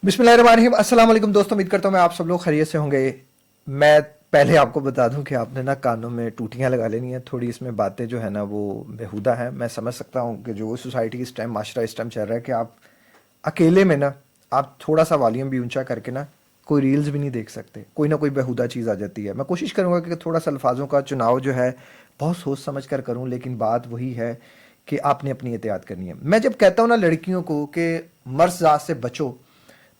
बिस्मिल्लाहिर्रहमानिर्रहीम। अस्सलाम वालेकुम दोस्तों, उम्मीद करता हूँ मैं आप सब लोग खैरियत से होंगे। मैं पहले आपको बता दूं कि आपने ना कानों में टूटियां लगा लेनी है। थोड़ी इसमें बातें जो है ना वो बेहुदा हैं। मैं समझ सकता हूँ कि जो सोसाइटी इस टाइम माशरा इस टाइम चल रहा है कि आप अकेले में ना आप थोड़ा सा वॉल्यूम भी ऊंचा करके ना कोई रील्स भी नहीं देख सकते, कोई ना कोई बेहुदा चीज़ आ जाती है। मैं कोशिश करूँगा कि थोड़ा सा अल्फाजों का चुनाव जो है बहुत सोच समझ कर करूँ, लेकिन बात वही है कि आपने अपनी एहतियात करनी है। मैं जब कहता हूँ ना लड़कियों को कि मर्ज़ात से बचो,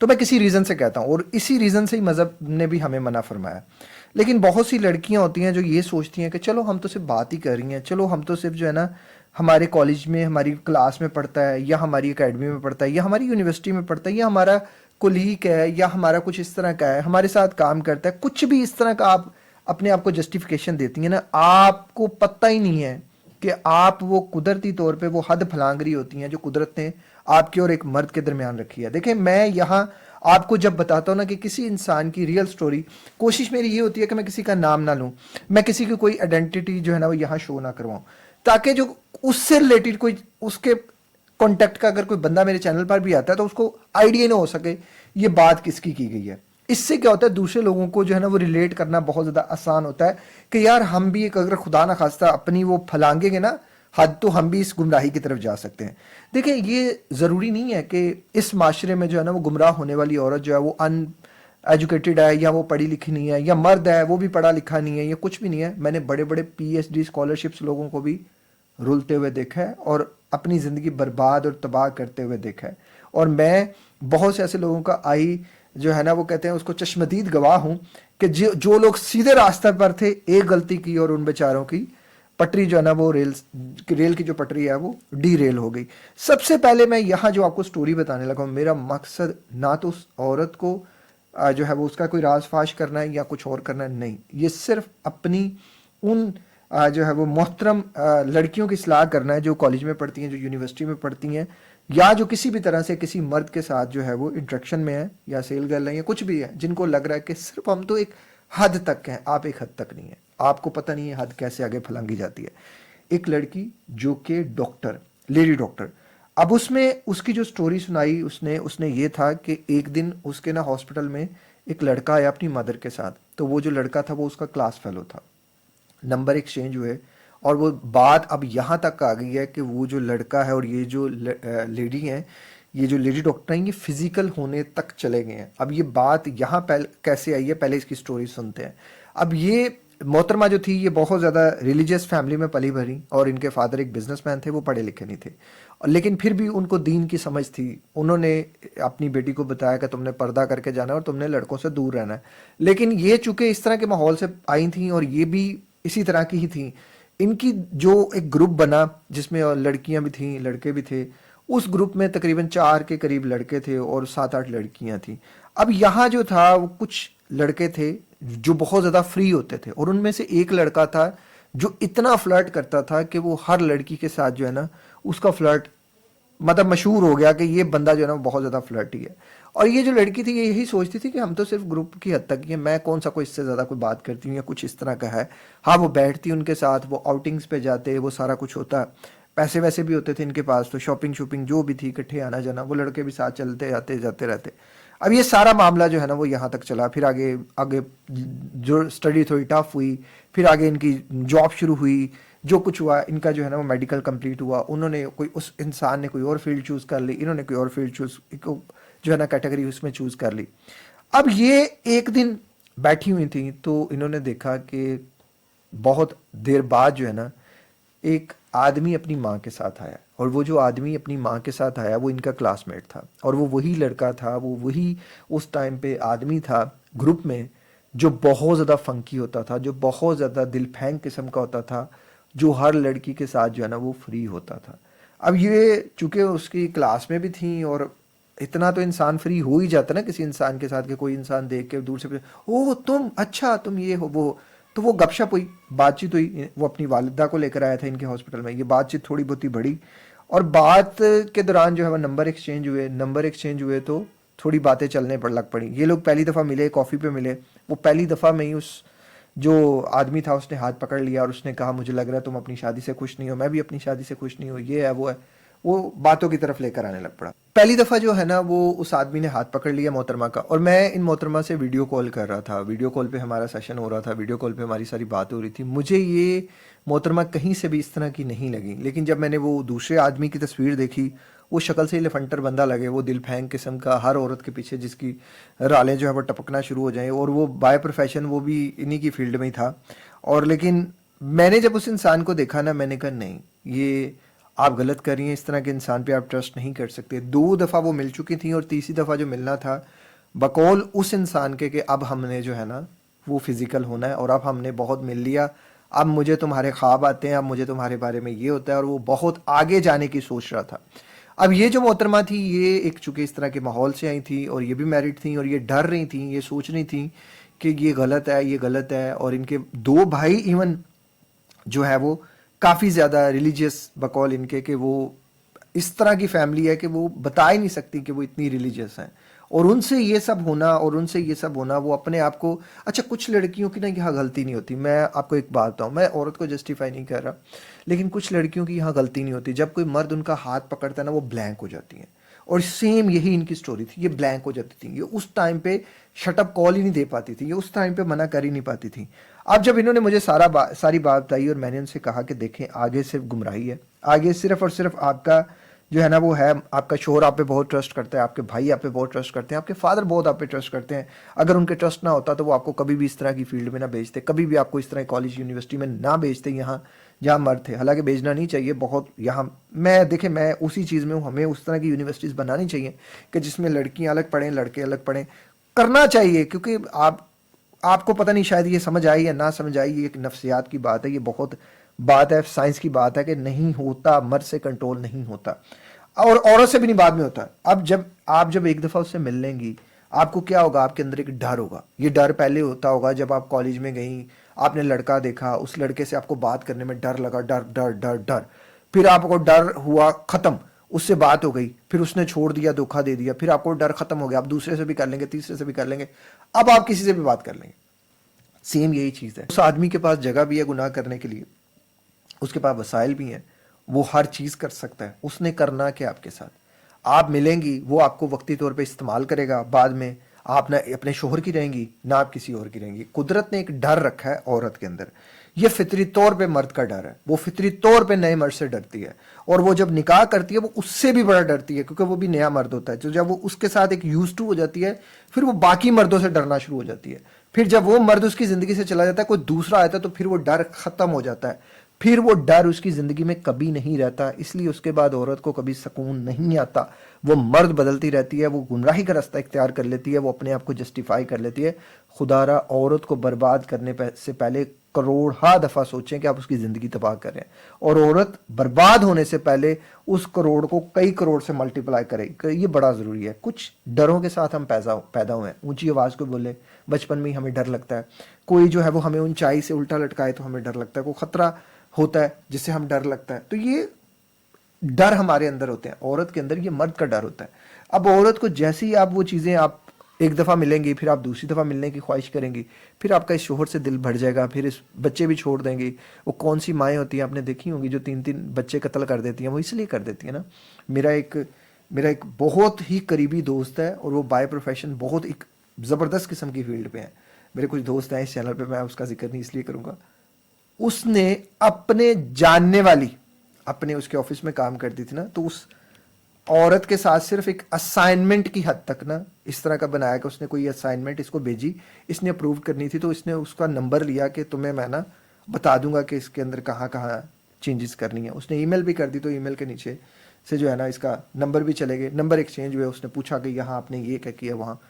तो मैं किसी रीज़न से कहता हूँ, और इसी रीज़न से ही मज़हब ने भी हमें मना फरमाया। लेकिन बहुत सी लड़कियां होती हैं जो ये सोचती हैं कि चलो हम तो सिर्फ बात ही कर रही हैं, चलो हम तो सिर्फ जो है ना हमारे कॉलेज में हमारी क्लास में पढ़ता है, या हमारी एकेडमी में पढ़ता है, या हमारी यूनिवर्सिटी में पढ़ता है, या हमारा कोलीग है, या हमारा कुछ इस तरह का है, हमारे साथ काम करता है, कुछ भी इस तरह का आप अपने आप को जस्टिफिकेशन देती हैं ना। आपको पता ही नहीं है कि आप वो कुदरती तौर पे वो हद फलांग रही होती हैं जो कुदरत ने आपके और एक मर्द के दरमियान रखी है। देखें, मैं यहाँ आपको जब बताता हूँ ना कि किसी इंसान की रियल स्टोरी, कोशिश मेरी ये होती है कि मैं किसी का नाम ना लूँ, मैं किसी की कोई आइडेंटिटी जो है ना वो यहाँ शो ना करवाऊँ, ताकि जो उससे रिलेटेड कोई उसके कॉन्टेक्ट का अगर कोई बंदा मेरे चैनल पर भी आता है तो उसको आइडिया ना हो सके ये बात किसकी की गई है। इससे क्या होता है, दूसरे लोगों को जो है ना वो रिलेट करना बहुत ज़्यादा आसान होता है कि यार हम भी एक, अगर खुदा ना खास्ता अपनी वो फैलाएंगे ना हद, तो हम भी इस गुमराही की तरफ जा सकते हैं। देखिए, ये ज़रूरी नहीं है कि इस माशरे में जो है ना वो गुमराह होने वाली औरत जो है वो अन एजुकेटेड है, या वो पढ़ी लिखी नहीं है, या मर्द है वो भी पढ़ा लिखा नहीं है, या कुछ भी नहीं है। मैंने बड़े बड़े पीएचडी स्कॉलरशिप्स लोगों को भी रुलते हुए देखा है और अपनी ज़िंदगी बर्बाद और तबाह करते हुए देखा है। और मैं बहुत से ऐसे लोगों का आई जो है ना वो कहते हैं उसको चश्मदीद गवाह हूँ कि जो लोग सीधे रास्ते पर थे, एक गलती की और उन बेचारों की पटरी जो है ना वो रेल की जो पटरी है वो डी रेल हो गई। सबसे पहले मैं यहाँ जो आपको स्टोरी बताने लगा हूँ, मेरा मकसद ना तो उस औरत को जो है वो उसका कोई राज फाश करना है या कुछ और करना है, नहीं। ये सिर्फ अपनी उन जो है वो मोहतरम लड़कियों की सलाह करना है जो कॉलेज में पढ़ती हैं, जो यूनिवर्सिटी में पढ़ती हैं, या जो किसी भी तरह से किसी मर्द के साथ जो है वो इंट्रैक्शन में है, या सेल गर्ल है, या कुछ भी है, जिनको लग रहा है कि सिर्फ हम तो एक हद तक हैं, आप एक हद तक नहीं है। आपको पता नहीं है हद कैसे आगे फलांगी जाती है। एक लड़की जो कि डॉक्टर, लेडी डॉक्टर, अब उसमें उसकी जो स्टोरी सुनाई उसने उसने ये था कि एक दिन उसके ना हॉस्पिटल में एक लड़का आया अपनी मदर के साथ। तो वो जो लड़का था वो उसका क्लास फेलो था, नंबर एक्सचेंज हुए, और वो बात अब यहाँ तक आ गई है कि वो जो लड़का है और ये जो लेडी हैं, ये जो लेडी डॉक्टर हैं, ये फिजिकल होने तक चले गए हैं। अब ये बात यहाँ पहले कैसे आई है, पहले इसकी स्टोरी सुनते हैं। अब ये मोहतरमा जो थी ये बहुत ज़्यादा रिलीजियस फैमिली में पली भरी, और इनके फादर एक बिजनेसमैन थे, वो पढ़े लिखे नहीं थे, लेकिन फिर भी उनको दीन की समझ थी। उन्होंने अपनी बेटी को बताया कि तुमने पर्दा करके जाना है और तुमने लड़कों से दूर रहना है। लेकिन ये चूंकि इस तरह के माहौल से आई थी और ये भी इसी तरह की ही थी, इनकी जो एक ग्रुप बना जिसमें लड़कियां भी थीं लड़के भी थे, उस ग्रुप में तकरीबन 4 के करीब लड़के थे और 7-8 लड़कियां थीं। अब यहाँ जो था वो कुछ लड़के थे जो बहुत ज़्यादा फ्री होते थे, और उनमें से एक लड़का था जो इतना फ्लर्ट करता था कि वो हर लड़की के साथ जो है ना उसका फ्लर्ट मतलब मशहूर हो गया कि ये बंदा जो है ना बहुत ज़्यादा फ्लर्टी है। और ये जो लड़की थी ये यही सोचती थी कि हम तो सिर्फ ग्रुप की हद तक ही हैं, मैं कौन सा कोई इससे ज़्यादा कोई बात करती हूँ या कुछ इस तरह का है। हाँ, वो बैठती उनके साथ, वो आउटिंग्स पे जाते, वो सारा कुछ होता, पैसे वैसे भी होते थे इनके पास, तो शॉपिंग शॉपिंग जो भी थी इकट्ठे आना जाना, वो लड़के भी साथ चलते आते जाते रहते। अब ये सारा मामला जो है ना वो यहाँ तक चला। फिर आगे आगे जो स्टडी थोड़ी टफ हुई, फिर आगे इनकी जॉब शुरू हुई, जो कुछ हुआ इनका जो है ना वो मेडिकल कंप्लीट हुआ, उन्होंने कोई उस इंसान ने कोई और फील्ड चूज़ कर ली, इन्होंने कोई और फील्ड चूज़ जो है ना कैटेगरी उसमें चूज़ कर ली। अब ये एक दिन बैठी हुई थी तो इन्होंने देखा कि बहुत देर बाद जो है ना एक आदमी अपनी माँ के साथ आया, और वो जो आदमी अपनी माँ के साथ आया वो इनका क्लासमेट था, और वो वही लड़का था, वो वही उस टाइम पे आदमी था ग्रुप में जो बहुत ज़्यादा फंकी होता था, जो बहुत ज़्यादा दिल फेंक किस्म का होता था, जो हर लड़की के साथ जो है ना वो फ्री होता था। अब ये चूंकि उसकी क्लास में भी थी, और इतना तो इंसान फ्री हो ही जाता ना किसी इंसान के साथ कि कोई इंसान देख के दूर से ओ तुम, अच्छा तुम ये हो वो, तो वो गपशप हुई, बातचीत हुई। वो अपनी वालिदा को लेकर आया था इनके हॉस्पिटल में, ये बातचीत थोड़ी बहुत ही बढ़ी, और बात के दौरान जो है वो नंबर एक्सचेंज हुए तो थोड़ी बातें चलने पर लग पड़ी। ये लोग पहली दफ़ा मिले, कॉफ़ी पे मिले, वो पहली दफ़ा में ही उस जो आदमी था उसने हाथ पकड़ लिया और उसने कहा मुझे लग रहा है तुम अपनी शादी से खुश नहीं हो, मैं भी अपनी शादी से खुश नहीं हूँ, ये है वो है। वो बातों की तरफ लेकर आने लग पड़ा। पहली दफ़ा जो है ना वो उस आदमी ने हाथ पकड़ लिया मोहतरमा का, और मैं इन मोहतरमा से वीडियो कॉल कर रहा था, वीडियो कॉल पे हमारा सेशन हो रहा था, वीडियो कॉल पे हमारी सारी बात हो रही थी। मुझे ये मोहतरमा कहीं से भी इस तरह की नहीं लगी, लेकिन जब मैंने वो दूसरे आदमी की तस्वीर देखी, वो शक्ल से ही लफंटर बंदा लगे, वो दिल फेंक किस्म का, हर औरत के पीछे जिसकी रालें जो है वो टपकना शुरू हो जाएं, और वो बाय प्रोफेशन वो भी इन्हीं की फील्ड में ही था। और लेकिन मैंने जब उस इंसान को देखा ना, मैंने कहा नहीं, ये आप गलत कर रही हैं, इस तरह के इंसान पे आप ट्रस्ट नहीं कर सकते। 2 दफ़ा वो मिल चुकी थी, और तीसरी दफ़ा जो मिलना था बकौल उस इंसान के कि अब हमने जो है ना वो फिज़िकल होना है, और अब हमने बहुत मिल लिया, अब मुझे तुम्हारे ख्वाब आते हैं, अब मुझे तुम्हारे बारे में ये होता है, और वो बहुत आगे जाने की सोच रहा था। अब ये जो मोहतरमा थी, ये एक चूँकि इस तरह के माहौल से आई थी, और ये भी मैरिड थी, और ये डर रही थी, ये सोच रही थी कि ये गलत है, ये गलत है। और इनके 2 भाई इवन जो है वो काफ़ी ज़्यादा रिलीजियस, बकौल इनके कि वो इस तरह की फैमिली है कि वो बता ही नहीं सकती कि वो इतनी रिलीजियस हैं। और उनसे ये सब होना, और उनसे ये सब होना, वो अपने आप को, अच्छा कुछ लड़कियों की ना यहाँ गलती नहीं होती, मैं आपको एक बात बताऊँ, मैं औरत को जस्टिफाई नहीं कर रहा, लेकिन कुछ लड़कियों की यहाँ गलती नहीं होती। जब कोई मर्द उनका हाथ पकड़ता है ना, वो ब्लैंक हो जाती हैं। और सेम यही इनकी स्टोरी थी, ये ब्लैंक हो जाती थी, ये उस टाइम पे शटअप कॉल ही नहीं दे पाती थी, ये उस टाइम पे मना कर ही नहीं पाती थी। अब जब इन्होंने मुझे सारी बात बताई, और मैंने उनसे कहा कि देखें आगे सिर्फ गुमराही है, आगे सिर्फ और सिर्फ आपका जो है ना वो है, आपका शोहर आप पे बहुत ट्रस्ट करता है, आपके भाई आप पे बहुत ट्रस्ट करते हैं, आपके फादर बहुत आप पे ट्रस्ट करते हैं। अगर उनके ट्रस्ट ना होता तो वो आपको कभी भी इस तरह की फील्ड में ना भेजते, कभी भी आपको इस तरह कॉलेज यूनिवर्सिटी में ना भेजते यहाँ जहाँ मर्द थे। हालांकि भेजना नहीं चाहिए, बहुत यहाँ मैं देखे, मैं उसी चीज़ में हूँ, हमें उस तरह की यूनिवर्सिटीज़ बनानी चाहिए कि जिसमें लड़कियाँ अलग पढ़ें, लड़के अलग पढ़ें, करना चाहिए। क्योंकि आपको पता नहीं शायद ये समझ आई या ना समझ आई, ये एक नफ्सियात की बात है, ये बहुत बात है, साइंस की बात है कि नहीं होता, मर्द से कंट्रोल नहीं होता, और औरत से भी नहीं बाद में होता। अब जब एक दफ़ा उससे मिल लेंगी, आपको क्या होगा, आपके अंदर एक डर होगा। ये डर पहले होता होगा जब आप कॉलेज में गई, आपने लड़का देखा, उस लड़के से आपको बात करने में डर लगा, डर डर डर डर, फिर आपको डर हुआ ख़त्म, उससे बात हो गई, फिर उसने छोड़ दिया, धोखा दे दिया, फिर आपको डर ख़त्म हो गया, आप दूसरे से भी कर लेंगे, तीसरे से भी कर लेंगे, अब आप किसी से भी बात कर लेंगे। सेम यही चीज़ है, उस आदमी के पास जगह भी है गुनाह करने के लिए, उसके पास वसाइल भी हैं, वो हर चीज़ कर सकता है। उसने करना क्या आपके साथ, आप मिलेंगी, वो आपको वक्ती तौर पे इस्तेमाल करेगा, बाद में आप ना अपने शोहर की रहेंगी ना आप किसी और की रहेंगी। कुदरत ने एक डर रखा है औरत के अंदर, ये फितरी तौर पे मर्द का डर है, वो फितरी तौर पे नए मर्द से डरती है, और वो जब निकाह करती है वो उससे भी बड़ा डरती है, क्योंकि वो भी नया मर्द होता है। तो जब वो उसके साथ एक यूज टू हो जाती है, फिर वो बाकी मर्दों से डरना शुरू हो जाती है। फिर जब वो मर्द उसकी ज़िंदगी से चला जाता है, कोई दूसरा आता है, तो फिर वो डर ख़त्म हो जाता है, फिर वो डर उसकी ज़िंदगी में कभी नहीं रहता। इसलिए उसके बाद औरत को कभी सुकून नहीं आता, वो मर्द बदलती रहती है, वो गुमराही का रास्ता इख्तियार कर लेती है, वो अपने आप को जस्टिफाई कर लेती है। खुदारा औरत को बर्बाद करने से पहले करोड़ा दफ़ा सोचें कि आप उसकी ज़िंदगी तबाह कर रहे हैं, और औरत बर्बाद होने से पहले उस करोड़ को कई करोड़ से मल्टीप्लाई करे, ये बड़ा ज़रूरी है। कुछ डरों के साथ हम पैदा हुए हैं। ऊंची आवाज़ को बोले, बचपन में ही हमें डर लगता है, कोई जो है वो हमें ऊंचाई से उल्टा लटकाए तो हमें डर लगता है, कोई ख़तरा होता है जिससे हम डर लगता है, तो ये डर हमारे अंदर होते हैं। औरत के अंदर ये मर्द का डर होता है। अब औरत को जैसे ही आप वो चीज़ें, आप एक दफ़ा मिलेंगी, फिर आप दूसरी दफ़ा मिलने की ख्वाहिश करेंगी, फिर आपका इस शोहर से दिल भर जाएगा, फिर इस बच्चे भी छोड़ देंगी। वो कौन सी माएँ होती हैं, आपने देखी होंगी, जो 3-3 बच्चे कत्ल कर देती हैं, वो इसलिए कर देती हैं ना। मेरा एक बहुत ही करीबी दोस्त है, और वो बाय प्रोफेशन बहुत एक ज़बरदस्त किस्म की फील्ड पे है। मेरे कुछ दोस्त हैं इस चैनल पे, मैं उसका जिक्र नहीं इसलिए करूँगा। उसने अपने जानने वाली, अपने उसके ऑफिस में काम करती थी ना, तो उस औरत के साथ सिर्फ एक असाइनमेंट की हद तक ना इस तरह का बनाया कि उसने कोई असाइनमेंट इसको भेजी, इसने अप्रूव करनी थी, तो इसने उसका नंबर लिया कि तुम्हें मैं ना बता दूंगा कि इसके अंदर कहाँ कहाँ चेंजेस करनी है। उसने ईमेल भी कर दी, तो ईमेल के नीचे से जो है ना इसका नंबर भी चले गए, नंबर एक्सचेंज हुए। उसने पूछा कि यहाँ आपने ये क्या किया, वहाँ।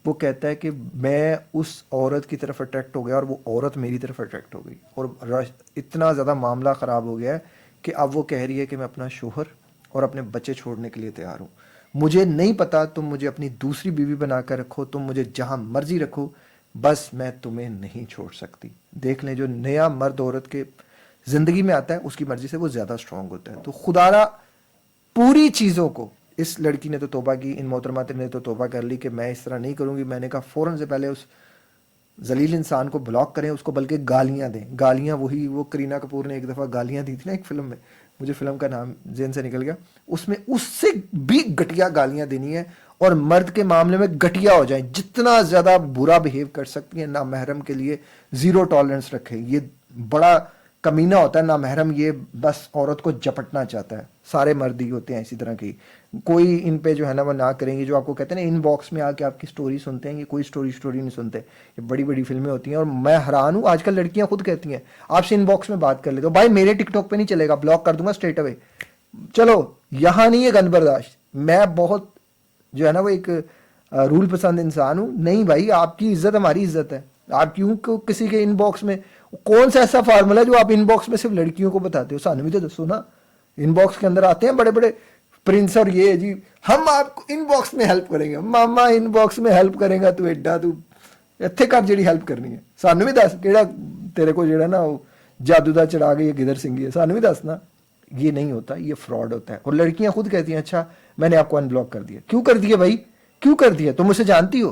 वो कहता है कि मैं उस औरत की तरफ अट्रैक्ट हो गया, और वो औरत मेरी तरफ अट्रैक्ट हो गई, और इतना ज़्यादा मामला ख़राब हो गया है कि अब वो कह रही है कि मैं अपना शोहर और अपने बच्चे छोड़ने के लिए तैयार हूँ। मुझे नहीं पता, तुम मुझे अपनी दूसरी बीवी बना कर रखो, तुम मुझे जहाँ मर्जी रखो, बस मैं तुम्हें नहीं छोड़ सकती। देख लें, जो नया मर्द औरत के ज़िंदगी में आता है उसकी मर्जी से वो ज़्यादा स्ट्रांग होता है। तो खुदारा पूरी चीज़ों को, इस लड़की ने तो तौबा की, इन मोहतरमात ने तो तौबा कर ली कि मैं इस तरह नहीं करूँगी। मैंने कहा फ़ौरन से पहले उस जलील इंसान को ब्लॉक करें, उसको बल्कि गालियाँ दें। गालियाँ वही, वो करीना कपूर ने एक दफ़ा गालियाँ दी थी ना एक फ़िल्म में, मुझे फिल्म का नाम ज़हन से निकल गया, उसमें उससे भी घटिया गालियां देनी है और मर्द के मामले में घटिया हो जाए, जितना ज़्यादा बुरा बिहेव कर सकती हैं ना महरम के लिए ज़ीरो टॉलरेंस रखें। ये बड़ा कमीना होता है ना महरम, ये बस औरत को झपटना चाहता है। सारे मर्द ही होते हैं इसी तरह की, कोई इन पे जो है ना वो ना करेंगे। जो आपको कहते हैं ना इनबॉक्स में आके आपकी स्टोरी सुनते हैं, ये कोई स्टोरी नहीं सुनते। ये बड़ी बड़ी फिल्में होती हैं और मैं हैरान हूँ, आजकल लड़कियां खुद कहती हैं आपसे इनबॉक्स में बात कर ले तो भाई मेरे टिकटॉक पे नहीं चलेगा, ब्लॉक कर दूंगा स्ट्रेट अवे। चलो यहाँ नहीं है गन बर्दाश्त, मैं बहुत जो है ना वो एक रूल पसंद इंसान हूँ। नहीं भाई, आपकी इज्जत हमारी इज्जत है। आप क्यों किसी के इनबॉक्स में, कौन सा ऐसा फार्मूला है जो आप इनबॉक्स में सिर्फ लड़कियों को बताते हो? सानू भी तो दसो ना। इनबॉक्स के अंदर आते हैं बड़े बड़े प्रिंस और ये जी हम आपको इनबॉक्स में हेल्प करेंगे। मामा इनबॉक्स में हेल्प करेगा तू एडा, तू ਇੱਥੇ कर ਜਿਹੜੀ हेल्प करनी है सानू भी दस ਕਿਹੜਾ तेरे को ਜਿਹੜਾ ना वो जादू दा चढ़ा के ये गिदर सिंगी है, सानू भी दस ना। ये नहीं होता, ये फ्रॉड होता है। और लड़कियां खुद कहती हैं अच्छा मैंने आपको अनब्लॉक कर दिया। क्यों कर दिया भाई, क्यों कर दिया? तुम मुझे जानती हो?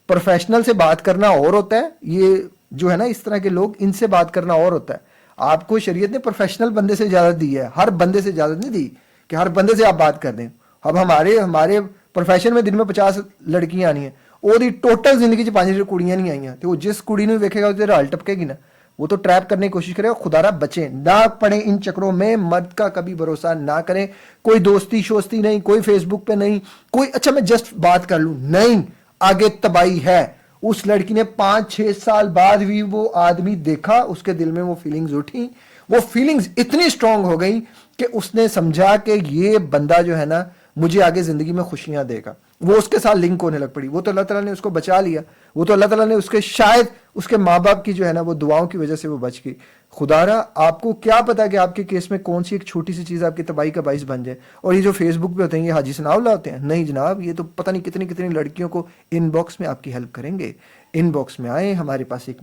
प्रोफेशनल से बात करना और होता है, ये जो है ना इस तरह के लोग, इनसे बात करना और होता है। आपको शरीयत ने प्रोफेशनल बंदे से इजाजत दी है, हर बंदे से इजाजत नहीं दी कि हर बंदे से आप बात कर दें। अब हमारे प्रोफेशन में दिन में 50 लड़कियां आनी है, ਉਹਦੀ टोटल जिंदगी 'ਚ 5 कुड़ियां नहीं आईਆਂ ਤੇ ਉਹ जिस कुड़ी ਨੂੰ ਵੇਖੇਗਾ ਉਹਦੇ ਰਾਲ ਟਪਕੇਗੀ ना, वो तो ट्रैप करने की कोशिश करेगा। खुदारा बचे ना पड़े इन चक्रों में, मर्द का कभी भरोसा ना करें। कोई दोस्ती शोस्ती नहीं, कोई फेसबुक पे नहीं, कोई अच्छा मैं जस्ट बात कर लूं नहीं, आगे तबाही है। उस लड़की ने 5-6 साल बाद भी वो आदमी देखा, उसके दिल में वो फीलिंग्स उठी, वो फीलिंग्स इतनी स्ट्रांग हो गई कि उसने समझा कि ये बंदा जो है ना मुझे आगे जिंदगी में खुशियां देगा। वो उसके साथ लिंक होने लग पड़ी। वो तो अल्लाह ताला ने उसको बचा लिया, वो तो अल्लाह ताला ने उसके शायद उसके माँ बाप की जो है ना वो दुआओं की वजह से वो बच गई। खुदारा आपको क्या पता कि आपके केस में कौन सी एक छोटी सी चीज़ आपकी तबाही का बाइस बन जाए। और ये जो फेसबुक पे होते हैं ये हाजी सनाउल्ला होते हैं? नहीं जनाब, ये तो पता नहीं कितनी कितनी लड़कियों को इनबॉक्स में आपकी हेल्प करेंगे। इनबॉक्स में आए, हमारे पास एक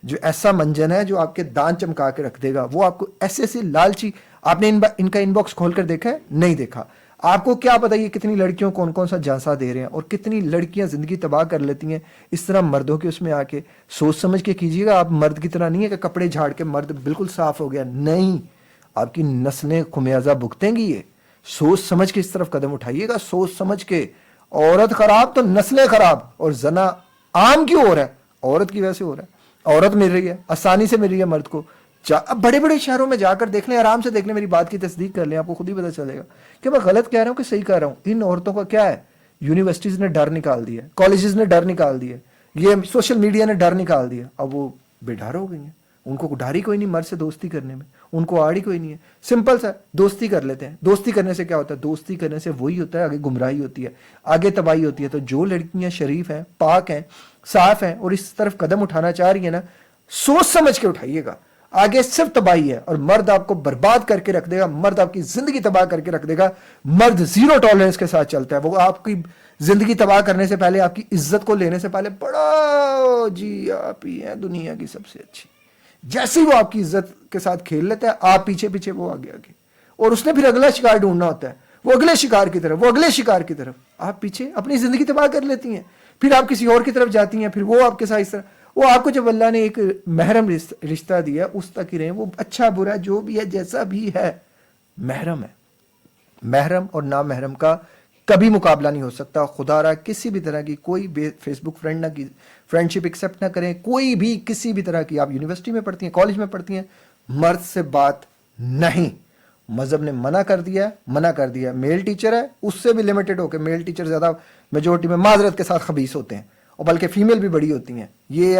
जो ऐसा मंजन है जो आपके दांत चमका के रख देगा। वो आपको ऐसे ऐसे लालची, आपने इनका इनबॉक्स खोल कर देखा है? नहीं देखा। आपको क्या पता ये कितनी लड़कियों को कौन कौन सा झांसा दे रहे हैं और कितनी लड़कियां जिंदगी तबाह कर लेती हैं इस तरह मर्दों के उसमें आके। सोच समझ के कीजिएगा। आप मर्द की तरह नहीं है कि कपड़े झाड़ के मर्द बिल्कुल साफ हो गया, नहीं, आपकी नस्लें खुमियाजा भुगतेंगी। ये सोच समझ के इस तरफ कदम उठाइएगा, सोच समझ के। औरत खराब तो नस्लें खराब। और जना आम क्यों हो रहा है? औरत की वजह से हो रहा है। औरत मिल रही है, आसानी से मिल रही है मर्द को। अब बड़े बड़े शहरों में जाकर देख लें, आराम से देख लें, मेरी बात की तस्दीक कर लें, आपको खुद ही पता चलेगा कि मैं गलत कह रहा हूं कि सही कह रहा हूं। इन औरतों का क्या है, यूनिवर्सिटीज ने डर निकाल दिया, कॉलेजेस ने डर निकाल दिया, ये सोशल मीडिया ने डर निकाल दिया। अब वो बेडर हो गई हैं, उनको डर ही कोई नहीं मर्द से दोस्ती करने में, उनको आड़ ही कोई नहीं है। सिंपल सा दोस्ती कर लेते हैं। दोस्ती करने से क्या होता है? दोस्ती करने से वही होता है, आगे गुमराही होती है, आगे तबाही होती है। तो जो लड़कियां शरीफ हैं, पाक हैं, साफ हैं और इस तरफ कदम उठाना चाह रही है ना, सोच समझ के उठाइएगा। आगे सिर्फ तबाही है और मर्द आपको बर्बाद करके रख देगा, मर्द आपकी जिंदगी तबाह करके रख देगा। मर्द जीरो टॉलरेंस के साथ चलता है। वो आपकी जिंदगी तबाह करने से पहले, आपकी इज्जत को लेने से पहले, बड़ा जी आप ही हैं दुनिया की सबसे अच्छी, जैसे ही वो आपकी इज्जत के साथ खेल लेता है, आप पीछे पीछे, वो आगे आगे। और उसने फिर अगला शिकार ढूंढना होता है, वो अगले शिकार की तरफ, वो अगले शिकार की तरफ। आप पीछे अपनी जिंदगी तबाह कर लेती हैं, फिर आप किसी और की तरफ जाती हैं, फिर वो आपके साथ इस तरह। वो आपको जब अल्लाह ने एक महरम रिश्ता दिया उस तक ही रहे, वो अच्छा बुरा जो भी है, जैसा भी है, महरम है। महरम और ना महरम का कभी मुकाबला नहीं हो सकता। खुदारा किसी भी तरह की कोई फेसबुक फ्रेंड ना की फ्रेंडशिप एक्सेप्ट ना करें, कोई भी किसी भी तरह की। आप यूनिवर्सिटी में पढ़ती हैं, कॉलेज में पढ़ती हैं, मर्द से बात नहीं। मजहब ने मना कर दिया, मना कर दिया। मेल टीचर है, उससे भी लिमिटेड होकर, मेल टीचर ज्यादा मेजोरिटी में माजरत के साथ खबीस होते हैं और बल्कि फीमेल भी बड़ी होती हैं। ये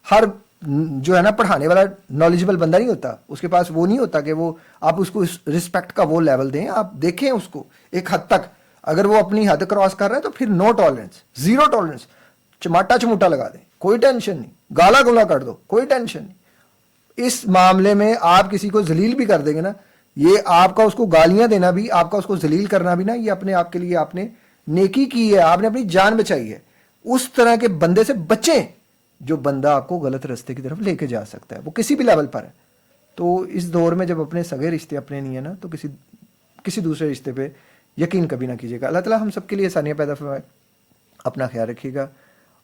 हर जो है ना पढ़ाने वाला नॉलेजेबल बंदा नहीं होता, उसके पास वो नहीं होता कि वो आप उसको रिस्पेक्ट का वो लेवल दें। आप देखें उसको एक हद तक, अगर वो अपनी हद क्रॉस कर रहे हैं तो फिर नो टॉलरेंस, जीरो टॉलरेंस। चमाटा चमूटा लगा दें, कोई टेंशन नहीं, गाला गुला कर दो, कोई टेंशन नहीं। इस मामले में आप किसी को जलील भी कर देंगे ना, ये आपका उसको गालियां देना भी, आपका उसको जलील करना भी ना, ये अपने आप के लिए आपने नेकी की है, आपने अपनी जान बचाई है। उस तरह के बंदे से बचें जो बंदा आपको गलत रास्ते की तरफ लेके जा सकता है, वो किसी भी लेवल पर है। तो इस दौर में जब अपने सगे रिश्ते अपने नहीं है ना, तो किसी दूसरे रिश्ते पे यकीन कभी ना कीजिएगा। अल्लाह ताला हम सबके लिए आसानियां पैदा फरमाए। अपना ख्याल रखिएगा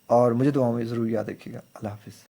और मुझे दुआओं में ज़रूर याद रखिएगा। अल्लाह हाफिज़।